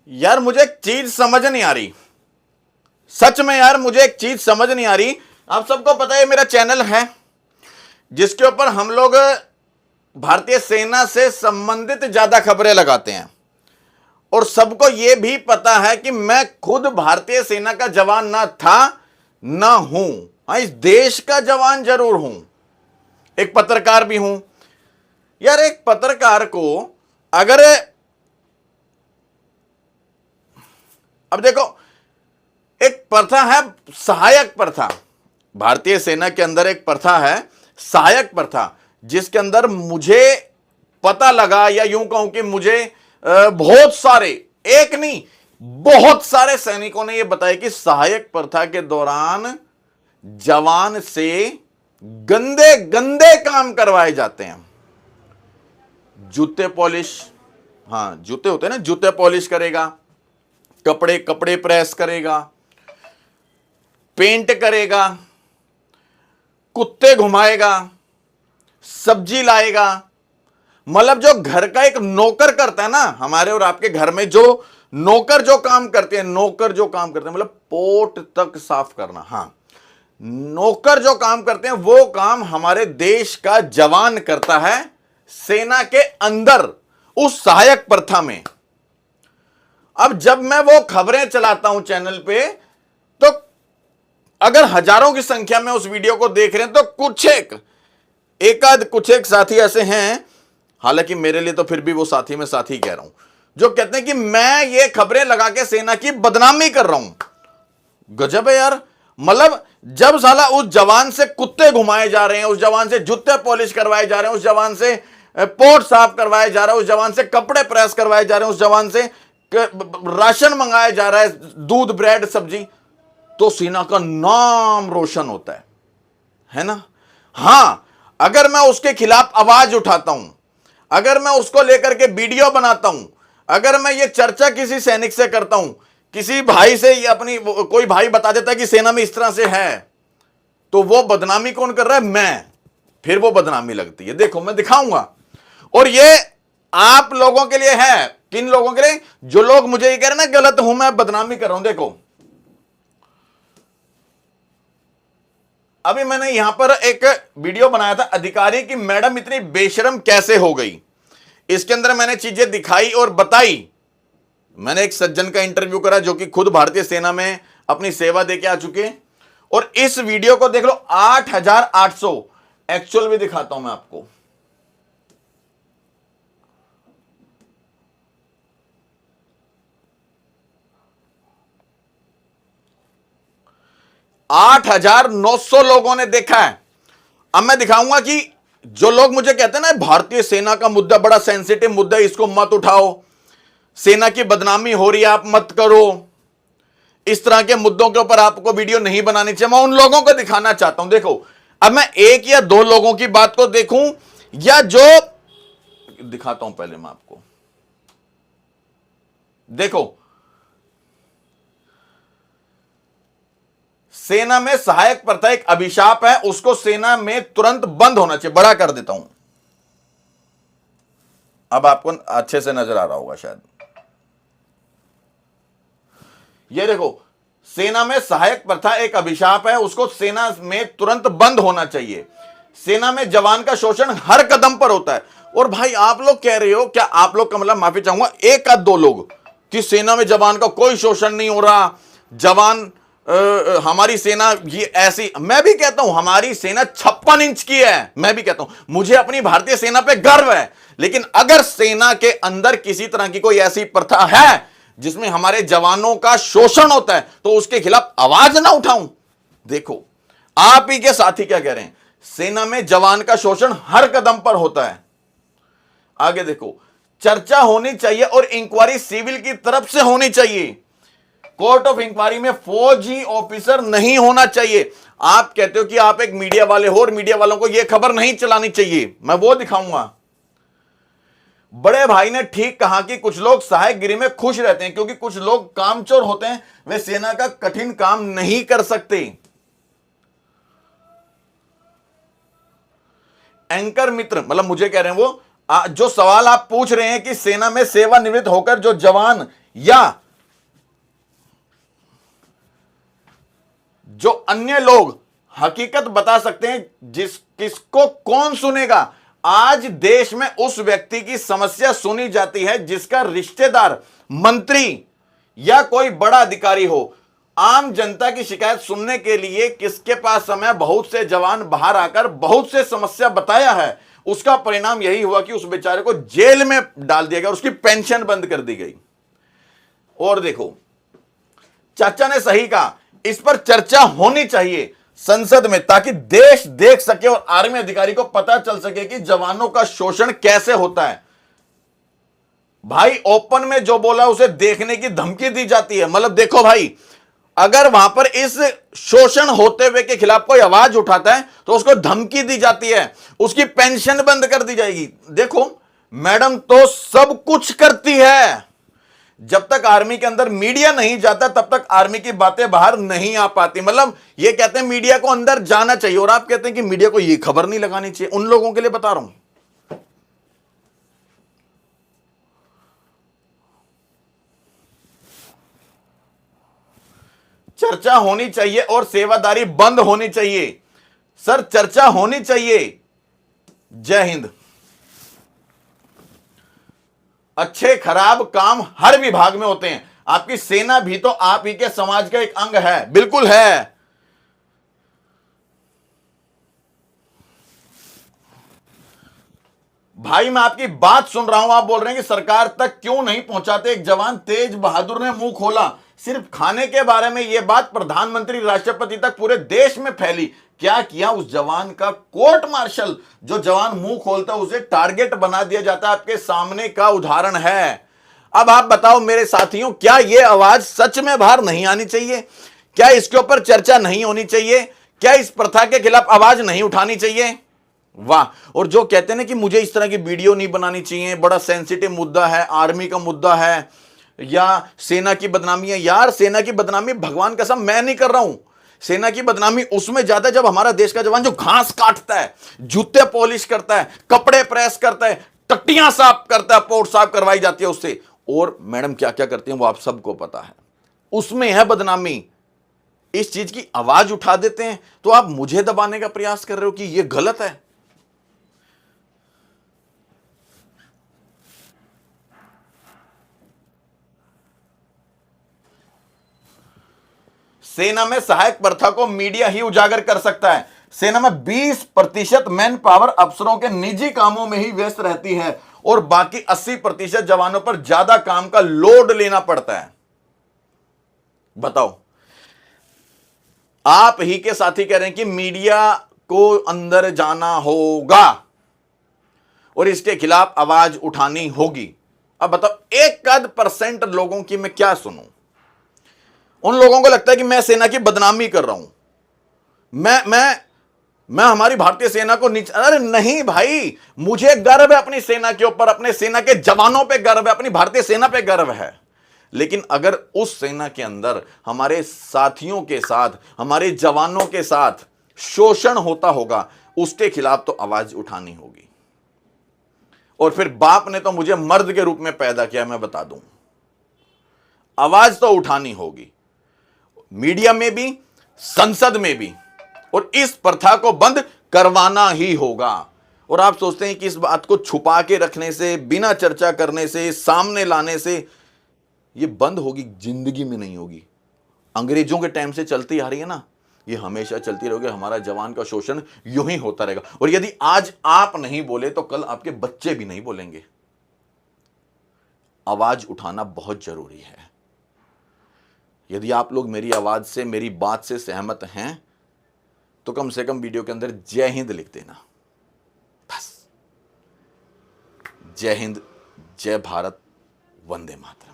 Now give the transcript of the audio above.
यार मुझे एक चीज समझ नहीं आ रही, सच में यार मुझे एक चीज समझ नहीं आ रही। आप सबको पता है मेरा चैनल है जिसके ऊपर हम लोग भारतीय सेना से संबंधित ज्यादा खबरें लगाते हैं, और सबको यह भी पता है कि मैं खुद भारतीय सेना का जवान ना था ना हूं। हाँ, इस देश का जवान जरूर हूं, एक पत्रकार भी हूं। यार एक पत्रकार को अगर, अब देखो, एक प्रथा है सहायक प्रथा, भारतीय सेना के अंदर एक प्रथा है सहायक प्रथा, जिसके अंदर मुझे पता लगा, या यूं कहूं कि मुझे बहुत सारे, एक नहीं बहुत सारे सैनिकों ने यह बताया कि सहायक प्रथा के दौरान जवान से गंदे गंदे काम करवाए जाते हैं। जूते पॉलिश, हाँ जूते होते हैं ना, जूते पॉलिश करेगा, कपड़े प्रेस करेगा, पेंट करेगा, कुत्ते घुमाएगा, सब्जी लाएगा। मतलब जो घर का एक नौकर करता है ना, हमारे और आपके घर में जो नौकर जो काम करते हैं, मतलब पोट तक साफ करना, हाँ नौकर जो काम करते हैं वो काम हमारे देश का जवान करता है सेना के अंदर, उस सहायक प्रथा में। अब जब मैं वो खबरें चलाता हूं चैनल पे, तो अगर हजारों की संख्या में उस वीडियो को देख रहे हैं, तो कुछ एक साथी ऐसे हैं, हालांकि मेरे लिए तो फिर भी वो साथी में साथी कह रहा हूं, जो कहते हैं कि मैं ये खबरें लगा के सेना की बदनामी कर रहा हूं। गजब है यार। मतलब जब साला उस जवान से कुत्ते घुमाए जा रहे हैं, उस जवान से जूते पॉलिश करवाए जा रहे हैं, उस जवान से पोर्ट साफ करवाए जा रहा है, उस जवान से कपड़े प्रेस करवाए जा रहे हैं, उस जवान से राशन मंगाया जा रहा है, दूध ब्रेड सब्जी, तो सेना का नाम रोशन होता है ना। हां, अगर मैं उसके खिलाफ आवाज उठाता हूं, अगर मैं उसको लेकर के वीडियो बनाता हूं, अगर मैं ये चर्चा किसी सैनिक से करता हूं, किसी भाई से, ये अपनी कोई भाई बता देता है कि सेना में इस तरह से है, तो वो बदनामी कौन कर रहा है? मैं। फिर वो बदनामी लगती है। देखो मैं दिखाऊंगा, और ये आप लोगों के लिए है। किन लोगों के लिए? जो लोग मुझे ये कह रहे हैं ना गलत हूं, मैं बदनामी कर रहा हूं। देखो अभी मैंने यहां पर एक वीडियो बनाया था, अधिकारी की मैडम इतनी बेशरम कैसे हो गई। इसके अंदर मैंने चीजें दिखाई और बताई। मैंने एक सज्जन का इंटरव्यू करा जो कि खुद भारतीय सेना में अपनी सेवा देके आ चुके हैं, और इस वीडियो को देख लो, 8,800 एक्चुअल भी दिखाता हूं मैं आपको। आठ 8,900 लोगों ने देखा है। अब मैं दिखाऊंगा कि जो लोग मुझे कहते हैं ना भारतीय सेना का मुद्दा बड़ा सेंसिटिव मुद्दा है, इसको मत उठाओ, सेना की बदनामी हो रही है, आप मत करो, इस तरह के मुद्दों के ऊपर आपको वीडियो नहीं बनानी चाहिए, मैं उन लोगों को दिखाना चाहता हूं। देखो अब मैं एक या दो लोगों की बात को देखूं, या जो दिखाता हूं, पहले मैं आपको देखो, सेना में सहायक प्रथा एक अभिशाप है, उसको सेना में तुरंत बंद होना चाहिए। बड़ा कर देता हूं, अब आपको अच्छे से नजर आ रहा होगा शायद। ये देखो, सेना में सहायक प्रथा एक अभिशाप है, उसको सेना में तुरंत बंद होना चाहिए। सेना में जवान का शोषण हर कदम पर होता है। और भाई आप लोग कह रहे हो, क्या आप लोग का मतलब, माफी चाहूंगा, एक या दो लोग, कि सेना में जवान का कोई शोषण नहीं हो रहा, जवान हमारी सेना ये ऐसी। मैं भी कहता हूं हमारी सेना 56 इंच की है, मैं भी कहता हूं मुझे अपनी भारतीय सेना पे गर्व है, लेकिन अगर सेना के अंदर किसी तरह की कोई ऐसी प्रथा है जिसमें हमारे जवानों का शोषण होता है, तो उसके खिलाफ आवाज ना उठाऊं। देखो आप ही के साथी क्या कह रहे हैं, सेना में जवान का शोषण हर कदम पर होता है। आगे देखो, चर्चा होनी चाहिए और इंक्वायरी सिविल की तरफ से होनी चाहिए। कोर्ट ऑफ इंक्वायरी में फौजी ऑफिसर नहीं होना चाहिए। आप कहते हो कि आप एक मीडिया वाले हो और मीडिया वालों को यह खबर नहीं चलानी चाहिए, मैं वो दिखाऊंगा। बड़े भाई ने ठीक कहा कि कुछ लोग सहायकगिरी में खुश रहते हैं, क्योंकि कुछ लोग कामचोर होते हैं, वे सेना का कठिन काम नहीं कर सकते। एंकर मित्र, मतलब मुझे कह रहे हैं वो, जो सवाल आप पूछ रहे हैं कि सेना में सेवानिवृत्त होकर जो जवान या जो अन्य लोग हकीकत बता सकते हैं, किसको कौन सुनेगा। आज देश में उस व्यक्ति की समस्या सुनी जाती है जिसका रिश्तेदार मंत्री या कोई बड़ा अधिकारी हो। आम जनता की शिकायत सुनने के लिए किसके पास समय, बहुत से जवान बाहर आकर बहुत से समस्या बताया है। उसका परिणाम यही हुआ कि उस बेचारे को जेल में डाल दिया गया, उसकी पेंशन बंद कर दी गई। और देखो, चाचा ने सही कहा, इस पर चर्चा होनी चाहिए संसद में, ताकि देश देख सके और आर्मी अधिकारी को पता चल सके कि जवानों का शोषण कैसे होता है। भाई ओपन में जो बोला उसे देखने की धमकी दी जाती है। मतलब देखो भाई, अगर वहां पर इस शोषण होते हुए के खिलाफ कोई आवाज उठाता है तो उसको धमकी दी जाती है, उसकी पेंशन बंद कर दी जाएगी। देखो मैडम तो सब कुछ करती है। जब तक आर्मी के अंदर मीडिया नहीं जाता तब तक आर्मी की बातें बाहर नहीं आ पाती। मतलब ये कहते हैं मीडिया को अंदर जाना चाहिए, और आप कहते हैं कि मीडिया को ये खबर नहीं लगानी चाहिए। उन लोगों के लिए बता रहा हूं, चर्चा होनी चाहिए और सेवादारी बंद होनी चाहिए। सर चर्चा होनी चाहिए। जय हिंद। अच्छे खराब काम हर विभाग में होते हैं। आपकी सेना भी तो आप ही के समाज का एक अंग है। बिल्कुल है। भाई मैं आपकी बात सुन रहा हूं, आप बोल रहे हैं कि सरकार तक क्यों नहीं पहुंचाते। एक जवान तेज बहादुर ने मुंह खोला, सिर्फ खाने के बारे में यह बात प्रधानमंत्री राष्ट्रपति तक पूरे देश में फैली। क्या किया उस जवान का? Court martial. जो जवान मुंह खोलता है उसे टारगेट बना दिया जाता है। आपके सामने का उदाहरण है। अब आप बताओ मेरे साथियों, क्या यह आवाज सच में बाहर नहीं आनी चाहिए? क्या इसके ऊपर चर्चा नहीं होनी चाहिए? क्या इस प्रथा के खिलाफ आवाज नहीं उठानी चाहिए? वाह। और जो कहते हैं ना कि मुझे इस तरह की वीडियो नहीं बनानी चाहिए, बड़ा सेंसिटिव मुद्दा है, आर्मी का मुद्दा है, या सेना की बदनामी है। यार सेना की बदनामी भगवान कसम मैं नहीं कर रहा हूं। सेना की बदनामी उसमें ज्यादा जब हमारा देश का जवान जो घास काटता है, जूते पॉलिश करता है, कपड़े प्रेस करता है, टट्टियां साफ करता है, पोर्ट साफ करवाई जाती है उससे, और मैडम क्या क्या करती हैं वो आप सबको पता है, उसमें है बदनामी। इस चीज की आवाज उठा देते हैं तो आप मुझे दबाने का प्रयास कर रहे हो कि यह गलत है। सेना में सहायक प्रथा को मीडिया ही उजागर कर सकता है। सेना में 20% मैन पावर अफसरों के निजी कामों में ही व्यस्त रहती है और बाकी 80% जवानों पर ज्यादा काम का लोड लेना पड़ता है। बताओ, आप ही के साथी कह रहे हैं कि मीडिया को अंदर जाना होगा और इसके खिलाफ आवाज उठानी होगी। अब बताओ 1% लोगों की मैं क्या सुनूं? उन लोगों को लगता है कि मैं सेना की बदनामी कर रहा हूं, मैं हमारी भारतीय सेना को नीचे। अरे नहीं भाई, मुझे गर्व है अपनी सेना के ऊपर, अपने सेना के जवानों पे गर्व है, अपनी भारतीय सेना पे गर्व है। लेकिन अगर उस सेना के अंदर हमारे साथियों के साथ, हमारे जवानों के साथ शोषण होता होगा, उसके खिलाफ तो आवाज उठानी होगी। और फिर बाप ने तो मुझे मर्द के रूप में पैदा किया, मैं बता दूं, आवाज तो उठानी होगी, मीडिया में भी, संसद में भी, और इस प्रथा को बंद करवाना ही होगा। और आप सोचते हैं कि इस बात को छुपा के रखने से, बिना चर्चा करने से, सामने लाने से ये बंद होगी? जिंदगी में नहीं होगी। अंग्रेजों के टाइम से चलती आ रही है ना, ये हमेशा चलती रहेगी। हमारा जवान का शोषण यूं ही होता रहेगा। और यदि आज आप नहीं बोले तो कल आपके बच्चे भी नहीं बोलेंगे। आवाज उठाना बहुत जरूरी है। यदि आप लोग मेरी आवाज से, मेरी बात से सहमत हैं तो कम से कम वीडियो के अंदर जय हिंद लिख देना, बस। जय हिंद, जय भारत, वंदे मातरम।